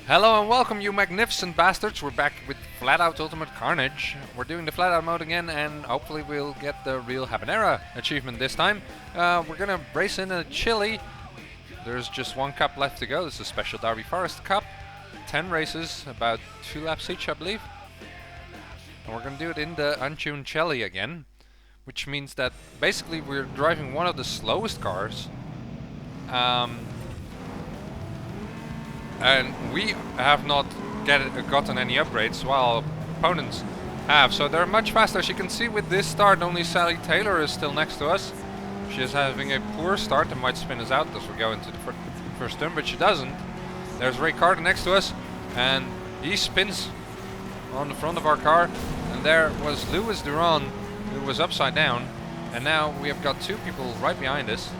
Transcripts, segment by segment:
Hello and welcome, you magnificent bastards. We're back with FlatOut Ultimate Carnage. We're doing the FlatOut mode again, and hopefully we'll get the real Habanero achievement this time. We're gonna race in a chili. There's just one cup left to go. This is a special Derby Forest Cup. 10 races, about 2 laps each, I believe. And we're gonna do it in the untuned chili again, which means that basically we're driving one of the slowest cars. And we have not gotten any upgrades while opponents have, so they're much faster. As you can see with this start, only Sally Taylor is still next to us. She is having a poor start and might spin us out as we go into the first turn, but she doesn't. There's Ray Carter next to us, and he spins on the front of our car. And there was Louis Duran, who was upside down, and now we have got 2 people right behind us.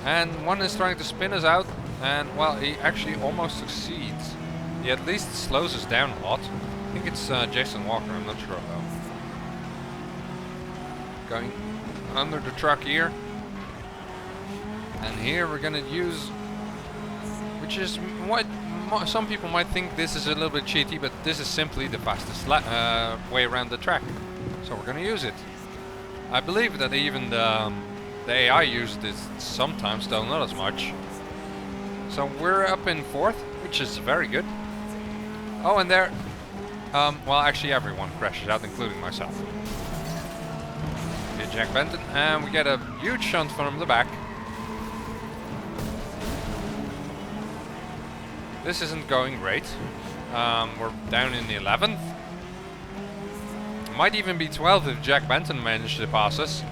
And one is trying to spin us out. And, well, he actually almost succeeds. He at least slows us down a lot. I think it's Jason Walker, I'm not sure though. Going under the truck here. And here we're gonna use... which is what some people might think this is a little bit cheaty, but this is simply the fastest way around the track. So we're gonna use it. I believe that even the AI used it sometimes, though not as much. So we're up in 4th, which is very good. Oh, and there... well, actually everyone crashes out, including myself. Get Jack Benton, and we get a huge shunt from the back. This isn't going great. We're down in the 11th. Might even be 12th if Jack Benton managed to pass us.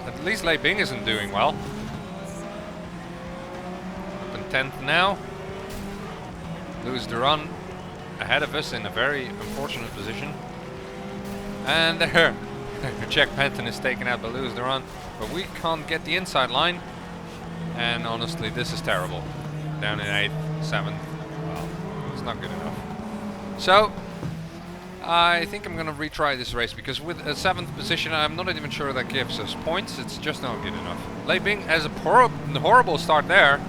At least Lei Bing isn't doing well. 10th now. Louis Duran ahead of us in a very unfortunate position. And there, Jack Benton is taken out by Louis Duran, but we can't get the inside line. And honestly, this is terrible. Down in 8th, 7th. Well, it's not good enough. So, I think I'm gonna retry this race, because with a 7th position, I'm not even sure that gives us points. It's just not good enough. Lei Bing has a horrible start there.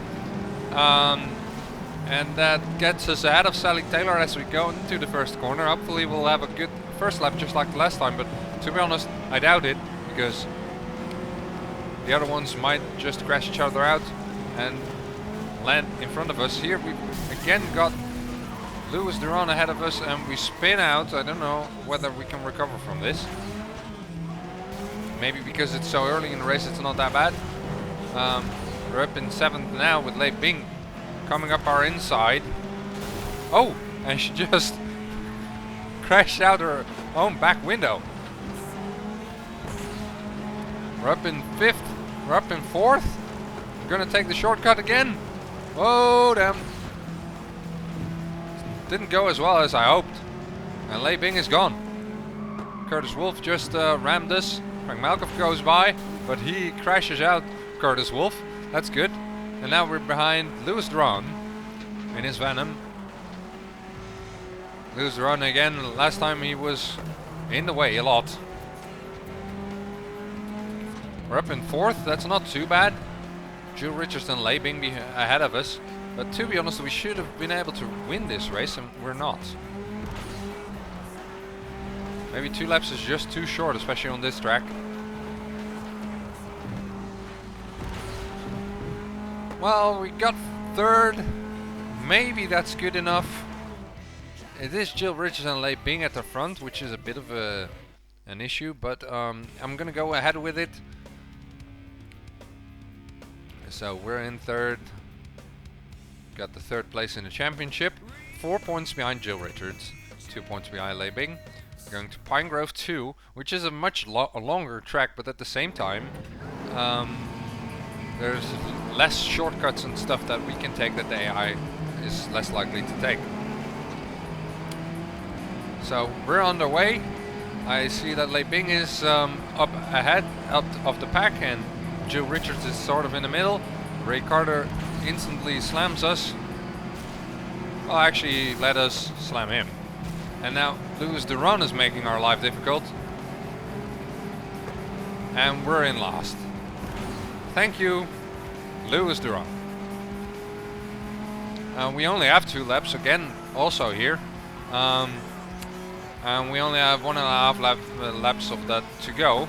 And that gets us ahead of Sally Taylor as we go into the first corner. Hopefully we'll have a good first lap just like the last time, but to be honest, I doubt it, because the other ones might just crash each other out and land in front of us. Here we've again got Louis Duran ahead of us, and we spin out. I don't know whether we can recover from this. Maybe because it's so early in the race it's not that bad. We're up in 7th now with Lei Bing coming up our inside. Oh, and she just crashed out her own back window. We're up in 5th. We're up in 4th. We're gonna take the shortcut again. Oh, damn. Didn't go as well as I hoped. And Lei Bing is gone. Curtis Wolf just rammed us. Frank Malkoff goes by, but he crashes out Curtis Wolf. That's good. And now we're behind Louis Duran in his Venom. Louis Duran again. Last time he was in the way a lot. We're up in 4th. That's not too bad. Jill Richardson and Lei Bing ahead of us. But to be honest, we should have been able to win this race, and we're not. Maybe 2 laps is just too short, especially on this track. Well, we got 3rd. Maybe that's good enough. It is Jill Richardson and Lei Bing at the front, which is a bit of an issue, but I'm gonna go ahead with it. So we're in 3rd. Got the 3rd place in the championship. 4 points behind Jill Richards. 2 points behind Lei Bing. Going to Pine Grove 2, which is a much longer track, but at the same time, there's less shortcuts and stuff that we can take that the AI is less likely to take. So we're on the way. I see that Lei Bing is up ahead of the pack, and Jill Richards is sort of in the middle. Ray Carter instantly slams us. Well, actually, he let us slam him. And now Louis Duran is making our life difficult. And we're in last. Thank you, Louis Duran. We only have 2 laps again, also here. And we only have 1.5 laps of that to go.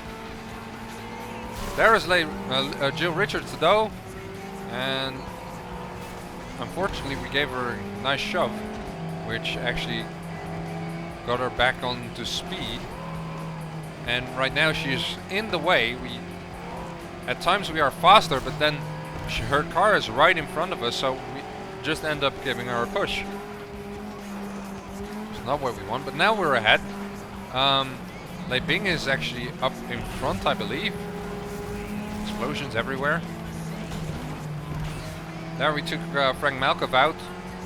There is Jill Richards though, and unfortunately we gave her a nice shove, which actually got her back onto speed. And right now she is in the way. At times we are faster, but then her car is right in front of us, so we just end up giving her a push. It's not what we want, but now we're ahead. Lei Bing is actually up in front, I believe. Explosions everywhere. There we took Frank Malkov out,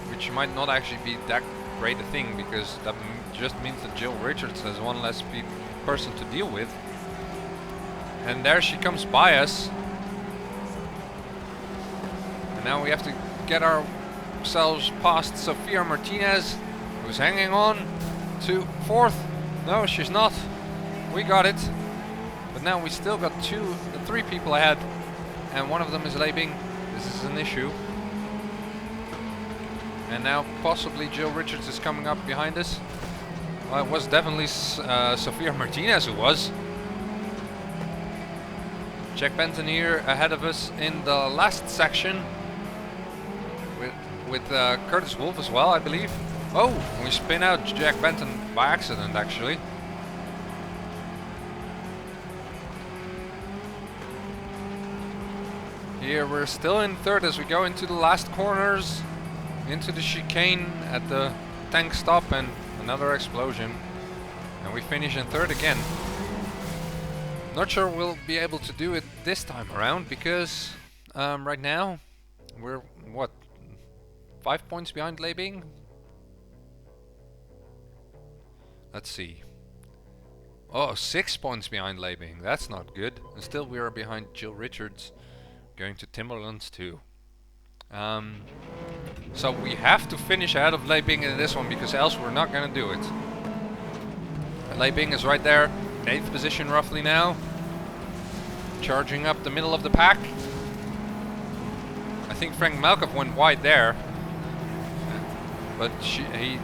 which might not actually be that great a thing, because that just means that Jill Richards has one less person to deal with. And there she comes by us. And now we have to get ourselves past Sofia Martinez, who's hanging on to 4th. No, she's not. We got it. But now we still got 3 people ahead, and one of them is Lei Bing. This is an issue. And now possibly Jill Richards is coming up behind us. Well, it was definitely Sofia Martinez who was. Jack Benton here ahead of us in the last section. With Curtis Wolf as well, I believe. Oh, we spin out Jack Benton by accident, actually. Here we're still in 3rd as we go into the last corners, into the chicane at the tank stop, and another explosion. And we finish in 3rd again. Not sure we'll be able to do it this time around, because right now we're, what, 5 points behind Lei Bing? Let's see. Oh, 6 points behind Lei Bing. That's not good. And still we are behind Jill Richards, going to Timberlands too. So we have to finish ahead of Lei Bing in this one, because else we're not going to do it. Lei Bing is right there, in 8th position roughly now. Charging up the middle of the pack. I think Frank Malkov went wide there. But he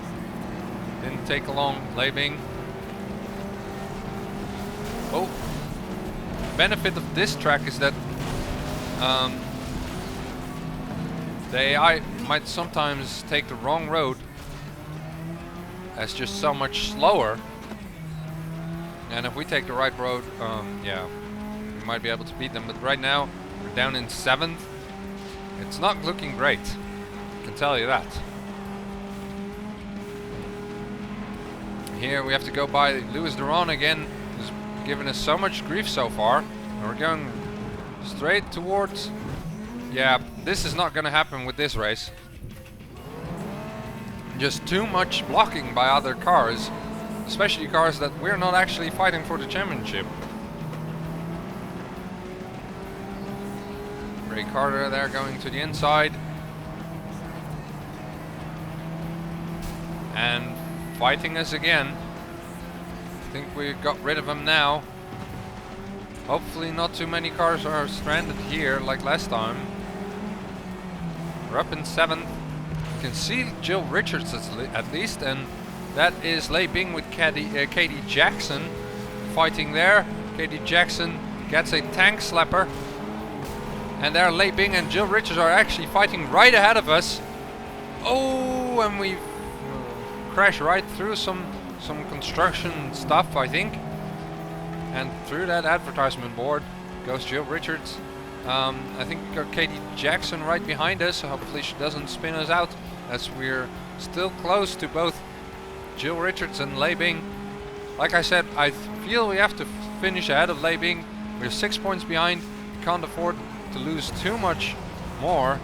didn't take along Lei Bing. Oh. The benefit of this track is that the AI might sometimes take the wrong road, as just so much slower. And if we take the right road, yeah, we might be able to beat them. But right now, we're down in 7th. It's not looking great, I can tell you that. Here we have to go by Louis Duran again, who's given us so much grief so far. And we're going straight towards... Yeah, this is not going to happen with this race. Just too much blocking by other cars, especially cars that we're not actually fighting for the championship. Ray Carter there going to the inside. And fighting us again. I think we got rid of him now. Hopefully not too many cars are stranded here like last time. We're up in 7th. You can see Jill Richards at least, and that is Lei Bing with Katie Jackson fighting there. Katie Jackson gets a tank slapper. And there Lei Bing and Jill Richards are actually fighting right ahead of us. Oh, and we crash right through some construction stuff, I think. And through that advertisement board goes Jill Richards. I think we got Katie Jackson right behind us. Hopefully she doesn't spin us out, as we're still close to both Jill Richards and Lei Bing. Like I said, I feel we have to finish ahead of Lei Bing. We're 6 points behind. We can't afford to lose too much more.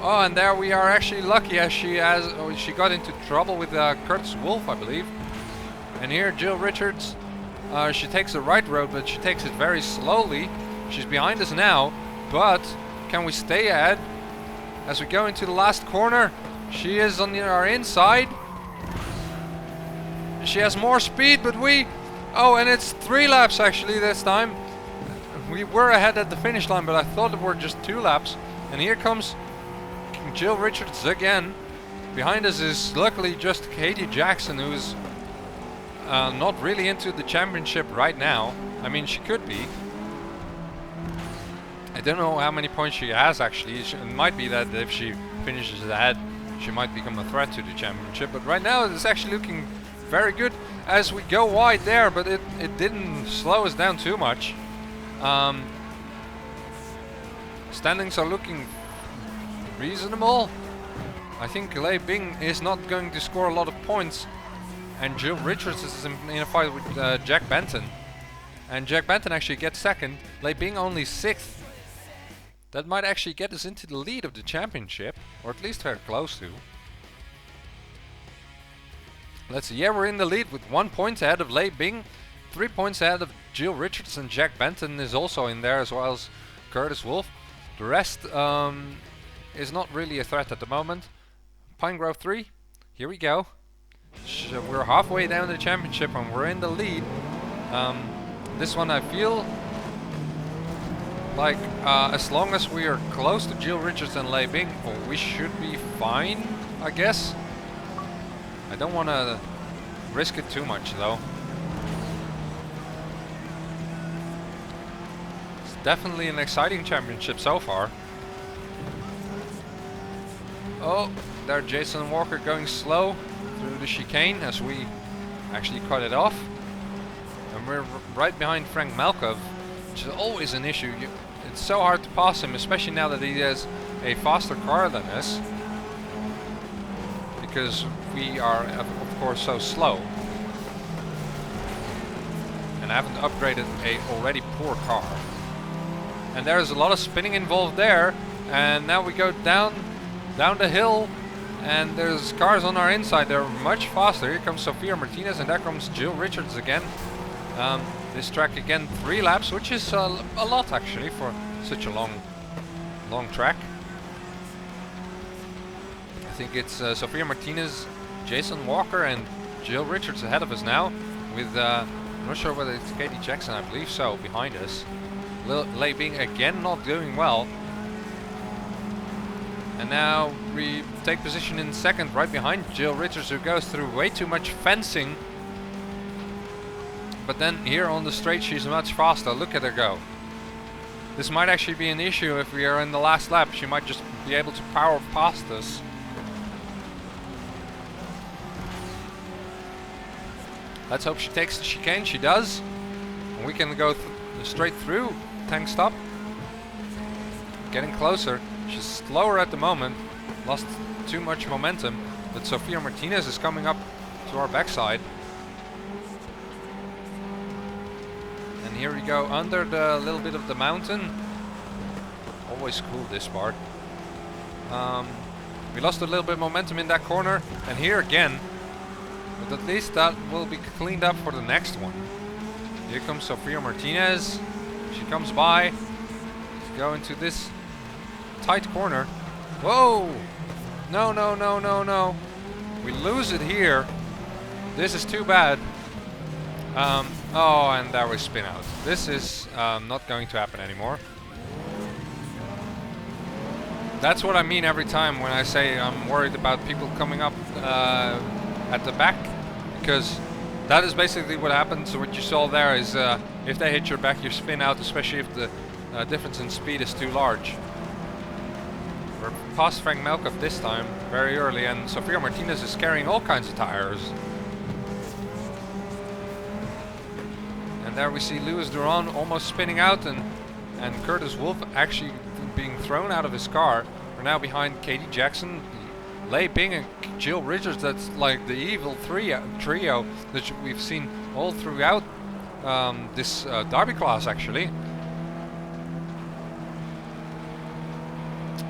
Oh, and there we are actually lucky, as she got into trouble with Curtis Wolf, I believe. And here Jill Richards, she takes the right road, but she takes it very slowly. She's behind us now, but can we stay ahead as we go into the last corner? She is on our inside. She has more speed, but oh, and it's 3 laps actually this time. We were ahead at the finish line, but I thought it were just 2 laps. And here comes Jill Richards again. Behind us is luckily just Katie Jackson, who's not really into the championship right now. I mean, she could be. I don't know how many points she has actually. It might be that if she finishes ahead, she might become a threat to the championship. But right now it's actually looking very good as we go wide there, but it didn't slow us down too much. Standings are looking reasonable. I think Lei Bing is not going to score a lot of points, and Jill Richards is in a fight with Jack Benton. And Jack Benton actually gets second, Lei Bing only 6th. That might actually get us into the lead of the championship, or at least very close to. Let's see, yeah, we're in the lead with 1 point ahead of Lei Bing, 3 points ahead of Jill Richards, and Jack Benton is also in there, as well as Curtis Wolf. The rest is not really a threat at the moment. Pine Grove 3, here we go. We're halfway down the championship and we're in the lead. This one I feel like as long as we are close to Jill Richards and Lei Bing, we should be fine, I guess. I don't want to risk it too much though. It's definitely an exciting championship so far. Oh, there Jason Walker going slow through the chicane as we actually cut it off. And we're right behind Frank Malkov, which is always an issue. It's so hard to pass him, especially now that he has a faster car than us. Because we are, of course, so slow. And haven't upgraded a already poor car. And there's a lot of spinning involved there. And now we go down the hill. And there's cars on our inside. They're much faster. Here comes Sofia Martinez and there comes Jill Richards again. This track again 3 laps, which is a lot actually for such a long track. I think it's Sofia Martinez, Jason Walker and Jill Richards ahead of us now. With I'm not sure whether it's Katie Jackson, I believe so, behind us. Lei Bing again not doing well. And now we take position in second, right behind Jill Richards, who goes through way too much fencing. But then here on the straight she's much faster. Look at her go. This might actually be an issue if we are in the last lap. She might just be able to power past us. Let's hope she takes the chicane. She does. And we can go straight through. Tank stop. Getting closer. She's slower at the moment, lost too much momentum, but Sofia Martinez is coming up to our backside. And here we go under the little bit of the mountain. Always cool this part. We lost a little bit of momentum in that corner, and here again, but at least that will be cleaned up for the next one. Here comes Sofia Martinez. She comes by. Let's go into this tight corner. Whoa! No, no, no, no, no. We lose it here. This is too bad. Oh, and there we spin out. This is not going to happen anymore. That's what I mean every time when I say I'm worried about people coming up at the back. Because that is basically what happens. So what you saw there is if they hit your back, you spin out, especially if the difference in speed is too large. We're past Frank Malkov this time, very early, and Sofia Martinez is carrying all kinds of tires. And there we see Louis Duran almost spinning out, and Curtis Wolf actually being thrown out of his car. We're now behind Katie Jackson, Lei Bing and Jill Richards. That's like the evil trio that we've seen all throughout this derby class actually.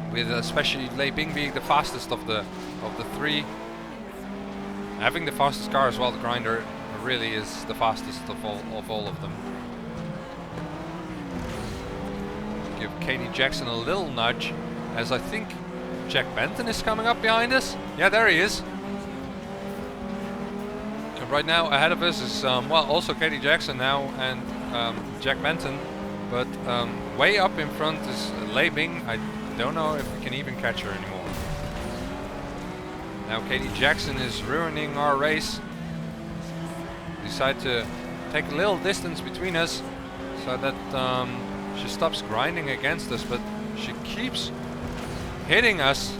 With especially Lei Bing being the fastest of the three, having the fastest car as well. The grinder really is the fastest of all of them. Give Katie Jackson a little nudge, as I think Jack Benton is coming up behind us. Yeah, there he is. And right now ahead of us is well, also Katie Jackson now and Jack Benton, but way up in front is Lei Bing. I don't know if we can even catch her anymore. Now Katie Jackson is ruining our race. Decide to take a little distance between us so that she stops grinding against us, but she keeps hitting us.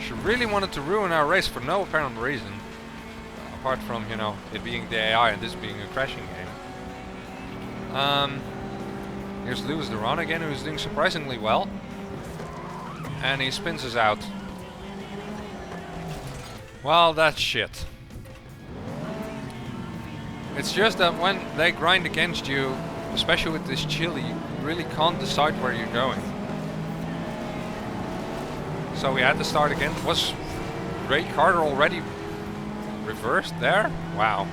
She really wanted to ruin our race for no apparent reason, apart from, you know, it being the AI and this being a crashing game. Here's Lewis Duran again, who's doing surprisingly well, and he spins us out. Well, that's shit. It's just that when they grind against you, especially with this chili, you really can't decide where you're going. So we had to start again. Was Ray Carter already reversed there? Wow.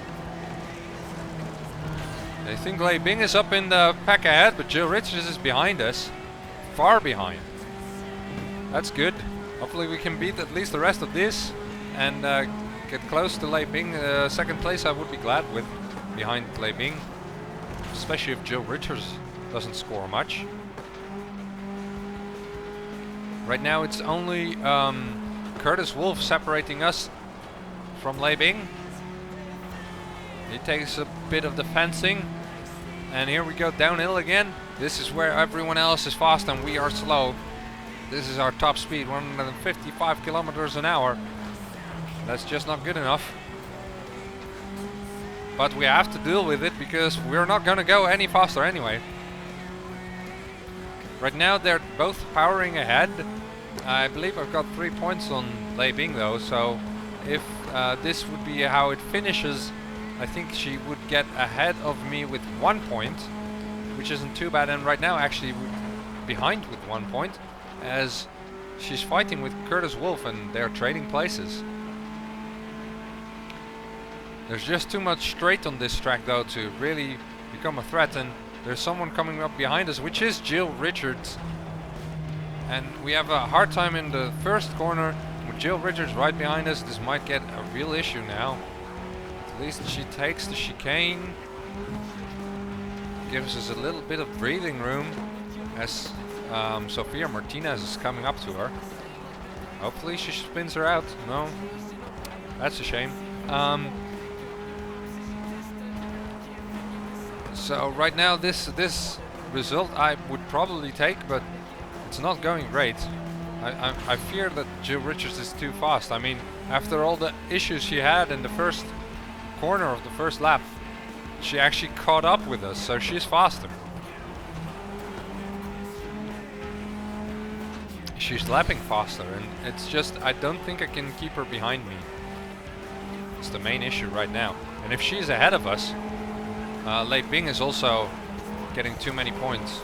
I think Lei Bing is up in the pack ahead, but Jill Richards is behind us. Far behind. That's good. Hopefully we can beat at least the rest of this and get close to Lei Bing. Second place I would be glad with, behind Lei Bing. Especially if Jill Richards doesn't score much. Right now it's only Curtis Wolf separating us from Lei Bing. He takes a bit of the fencing, and here we go downhill again. This is where everyone else is fast and we are slow. This is our top speed, 155 kilometers an hour. That's just not good enough. But we have to deal with it because we're not gonna go any faster anyway. Right now they're both powering ahead. I believe I've got 3 points on Lei Bing though, so if this would be how it finishes, I think she would get ahead of me with 1 point, which isn't too bad, and right now actually we're behind with 1 point, as she's fighting with Curtis Wolf and they're trading places. There's just too much straight on this track though to really become a threat, and there's someone coming up behind us, which is Jill Richards. And we have a hard time in the first corner with Jill Richards right behind us. This might get a real issue now. At least she takes the chicane. Gives us a little bit of breathing room as Sofia Martinez is coming up to her. Hopefully she spins her out. No, that's a shame. So right now this result I would probably take, but it's not going great. I fear that Jill Richards is too fast. I mean, after all the issues she had in the first corner of the first lap, she actually caught up with us, so she's faster. She's lapping faster, and it's just, I don't think I can keep her behind me. It's the main issue right now. And if she's ahead of us, Lei Bing is also getting too many points.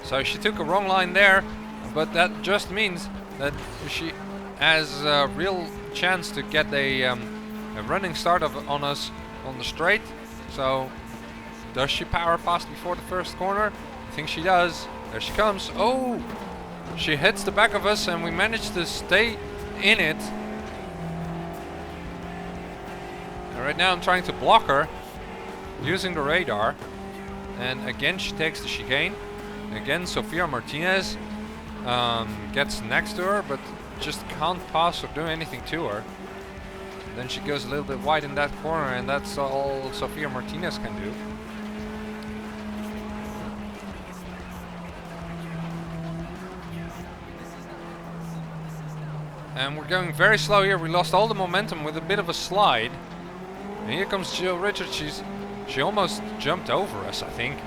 So she took a wrong line there, but that just means that she has a real chance to get a running start on us on the straight. So does she power past before the first corner? I think she does. There she comes. Oh! She hits the back of us and we managed to stay in it. And right now I'm trying to block her using the radar. And again she takes the chicane. Again Sofia Martinez gets next to her, but just can't pass or do anything to her. Then she goes a little bit wide in that corner, and that's all Sofia Martinez can do. And we're going very slow here. We lost all the momentum with a bit of a slide. And here comes Jill Richards. She almost jumped over us, I think.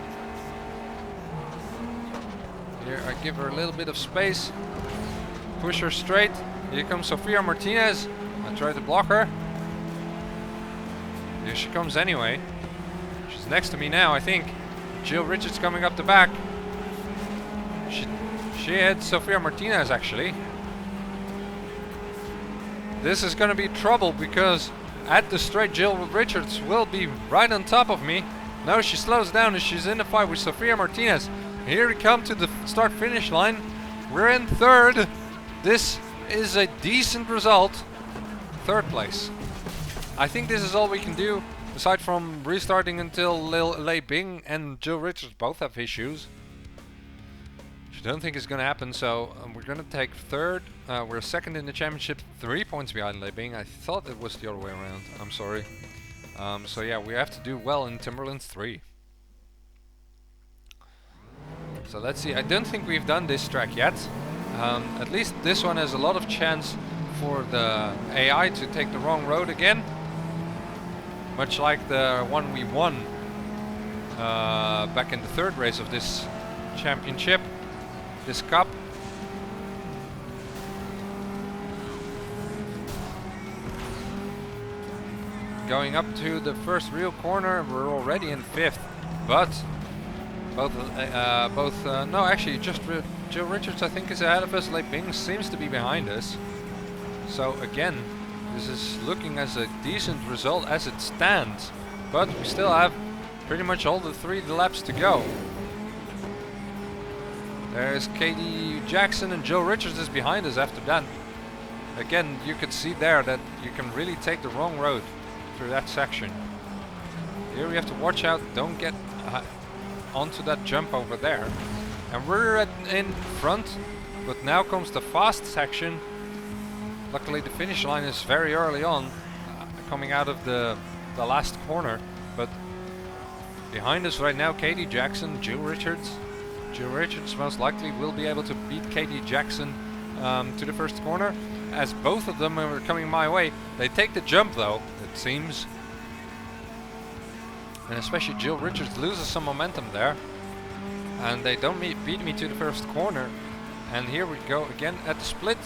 Here I give her a little bit of space. Push her straight. Here comes Sofia Martinez. I try to block her. Here she comes anyway. She's next to me now, I think. Jill Richards coming up the back. She had Sofia Martinez actually. This is gonna be trouble because at the straight Jill Richards will be right on top of me. Now she slows down and she's in the fight with Sofia Martinez. Here we come to the start-finish line. We're in third. This is a decent result. Third place. I think this is all we can do, aside from restarting until Lei Bing and Jill Richards both have issues. I don't think it's going to happen, so we're going to take third. We're second in the championship, 3 points behind Leibing. I thought it was the other way around. I'm sorry. So yeah, we have to do well in Timberlands 3. So let's see. I don't think we've done this track yet. At least this one has a lot of chance for the AI to take the wrong road again. Much like the one we won back in the third race of this championship, this cup. Going up to the first real corner, we're already in 5th, but no, actually just Jill Richards I think is ahead of us. Leibing seems to be behind us. So again, this is looking as a decent result as it stands, but we still have pretty much all the 3 laps to go. There's Katie Jackson and Jill Richards is behind us after that. Again, you could see there that you can really take the wrong road through that section. Here we have to watch out, don't get onto that jump over there. And we're in front, but now comes the fast section. Luckily the finish line is very early on, coming out of the last corner. But behind us right now, Katie Jackson, Jill Richards. Jill Richards most likely will be able to beat Katie Jackson to the first corner, as both of them are coming my way. They take the jump though, it seems. And especially Jill Richards loses some momentum there. And they don't beat me to the first corner. And here we go again at the split.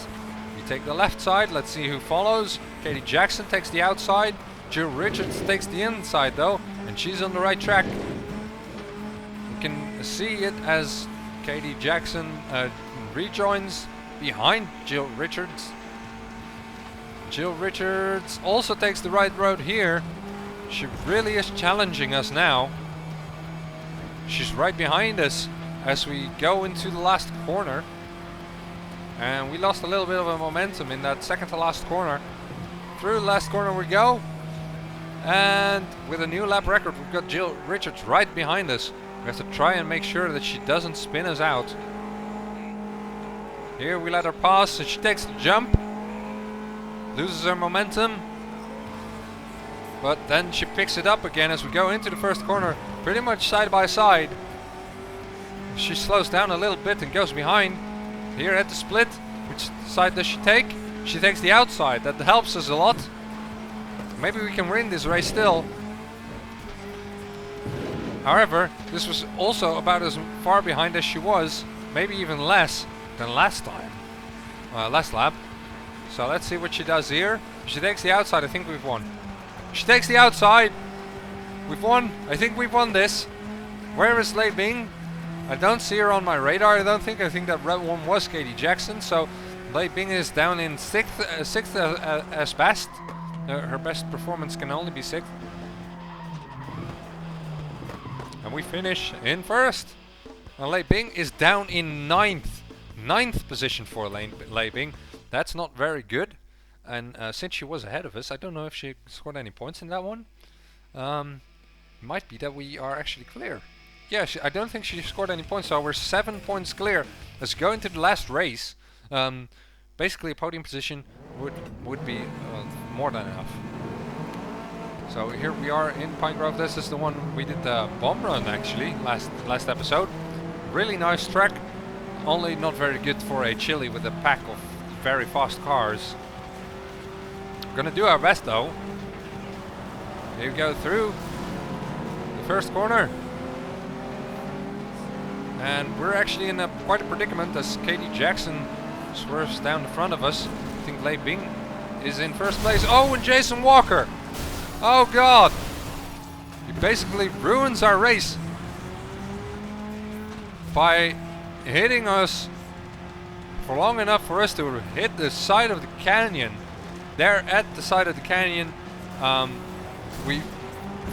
We take the left side, let's see who follows. Katie Jackson takes the outside. Jill Richards takes the inside though, and she's on the right track. You can see it as Katie Jackson rejoins behind Jill Richards. Jill Richards also takes the right road here. She really is challenging us now. She's right behind us as we go into the last corner. And we lost a little bit of a momentum in that second to last corner. Through the last corner we go. And with a new lap record, we've got Jill Richards right behind us. We have to try and make sure that she doesn't spin us out. Here we let her pass, and she takes the jump. Loses her momentum. But then she picks it up again as we go into the first corner, pretty much side by side. She slows down a little bit and goes behind. Here at the split, which side does she take? She takes the outside, that helps us a lot. Maybe we can win this race still. However, this was also about as far behind as she was, maybe even less than last time. Last lap. So let's see what she does here. If she takes the outside, I think we've won. She takes the outside. We've won. I think we've won this. Where is Leibing? I don't see her on my radar, I don't think. I think that red one was Katie Jackson. So Leibing is down in 6th as best. Her best performance can only be 6th. And we finish in 1st. And Leibing is down in 9th. 9th position for Leibing. That's not very good. And since she was ahead of us, I don't know if she scored any points in that one. Might be that we are actually clear. Yeah, I don't think she scored any points, so we're 7 points clear. Let's go into the last race. Basically, a podium position would be more than enough. So here we are in Pinegrove. This is the one we did the bomb run actually last episode. Really nice track. Only not very good for a Chile with a pack of very fast cars. Gonna do our best though. Here we go through the first corner. And we're actually in quite a predicament as Katie Jackson swerves down the front of us. I think Leibing is in first place. Oh, and Jason Walker! Oh god! He basically ruins our race by hitting us for long enough for us to hit the side of the canyon. There at the side of the canyon, we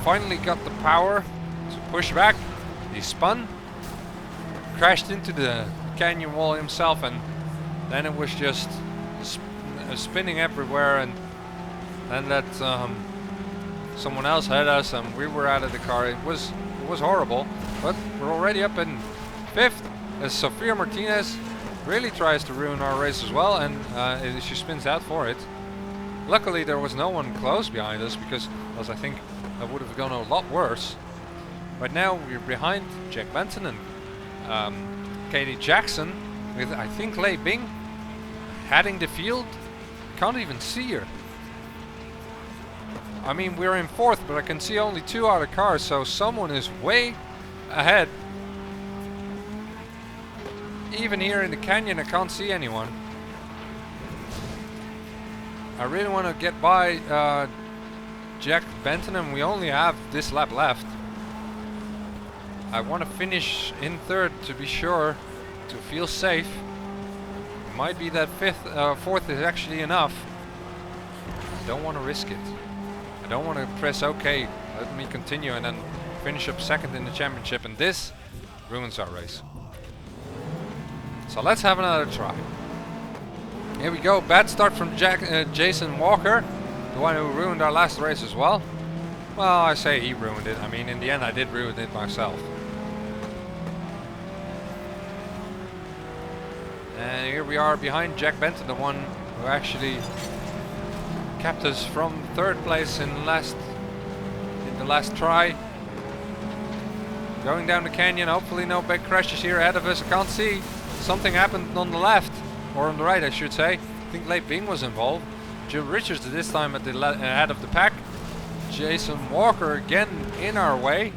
finally got the power to push back. He spun, crashed into the canyon wall himself, and then it was just spinning everywhere, and then that someone else had us and we were out of the car. It was horrible, but we're already up in 5th. as Sofia Martinez really tries to ruin our race as well, and she spins out for it. Luckily there was no one close behind us, because else I think that would have gone a lot worse. Right now we're behind Jack Benton and Katie Jackson, with I think Lei Bing heading the field. Can't even see her. I mean, we're in 4th, but I can see only 2 other cars, so someone is way ahead. Even here in the canyon I can't see anyone. I really want to get by Jack Benton, and we only have this lap left. I want to finish in 3rd to be sure, to feel safe. It might be that 4th is actually enough. I don't want to risk it. I don't want to press OK, let me continue, and then finish up 2nd in the championship, and this ruins our race. So let's have another try. Here we go, bad start from Jason Walker, the one who ruined our last race as well. Well, I say he ruined it, I mean in the end I did ruin it myself. And here we are behind Jack Benton, the one who actually kept us from 3rd place in the last try. Going down the canyon, hopefully no big crashes here ahead of us. I can't see. Something happened on the left, or on the right I should say. I think Lei Bing was involved. Jill Richards this time at the head of the pack. Jason Walker again in our way.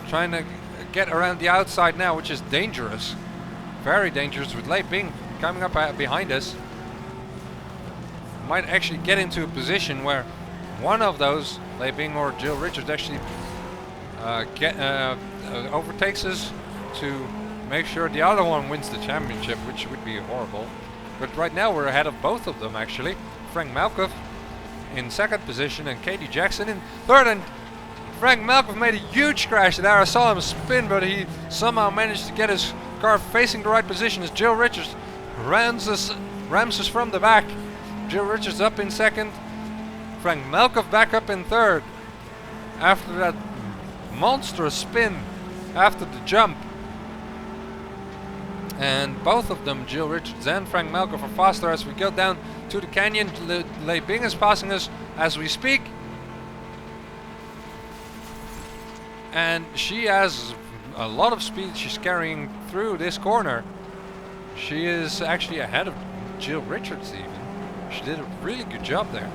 Trying to get around the outside now, which is dangerous. Very dangerous, with Lei Bing coming up behind us. Might actually get into a position where one of those, Lei Bing or Jill Richards, actually overtakes us to make sure the other one wins the championship, which would be horrible. But right now we're ahead of both of them actually. Frank Malkoff in 2nd position and Katie Jackson in 3rd, and Frank Malkoff made a huge crash there. I saw him spin, but he somehow managed to get his car facing the right position as Jill Richards rams us from the back. Jill Richards up in 2nd, Frank Malkoff back up in 3rd after that monstrous spin after the jump. And both of them, Jill Richards and Frank Malkoff, are faster as we go down to the canyon. Lei Bing is passing us as we speak, and she has a lot of speed she's carrying through this corner. She is actually ahead of Jill Richards even. She did a really good job there.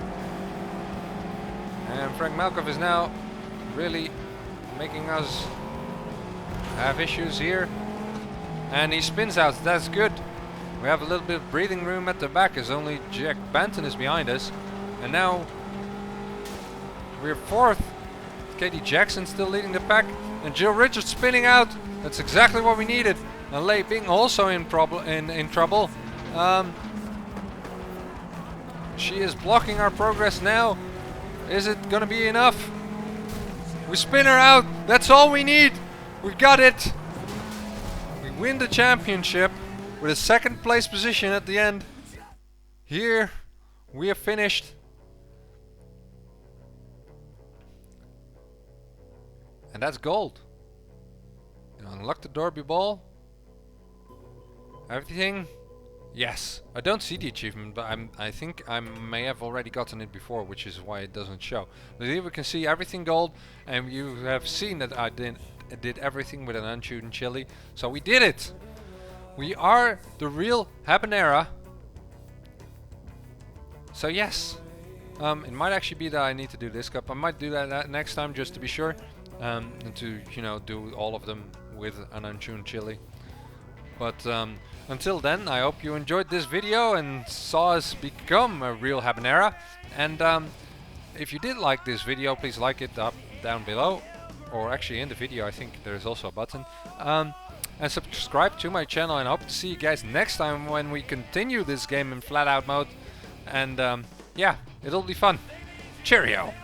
And Frank Malkoff is now really making us have issues here. And he spins out, that's good. We have a little bit of breathing room at the back as only Jack Benton is behind us. And now we're 4th. Katie Jackson still leading the pack. And Jill Richards spinning out. That's exactly what we needed. And Lei Bing also in trouble. She is blocking our progress now. Is it gonna be enough? We spin her out. That's all we need. We got it. We win the championship with a 2nd place position at the end. Here we have finished. And that's gold. You unlock the Derby ball. Everything. Yes, I don't see the achievement, but I think I may have already gotten it before, which is why it doesn't show. But here we can see everything gold, and you have seen that I did everything with an untuned chili. So we did it! We are the real Habanero. So yes, it might actually be that I need to do this cup. I might do that next time just to be sure, and to, you know, do all of them with an untuned chili. But until then, I hope you enjoyed this video and saw us become a real Habanero. And if you did like this video, please like it down below, or actually in the video. I think there is also a button. And subscribe to my channel, and I hope to see you guys next time when we continue this game in FlatOut mode. And yeah, it'll be fun. Cheerio!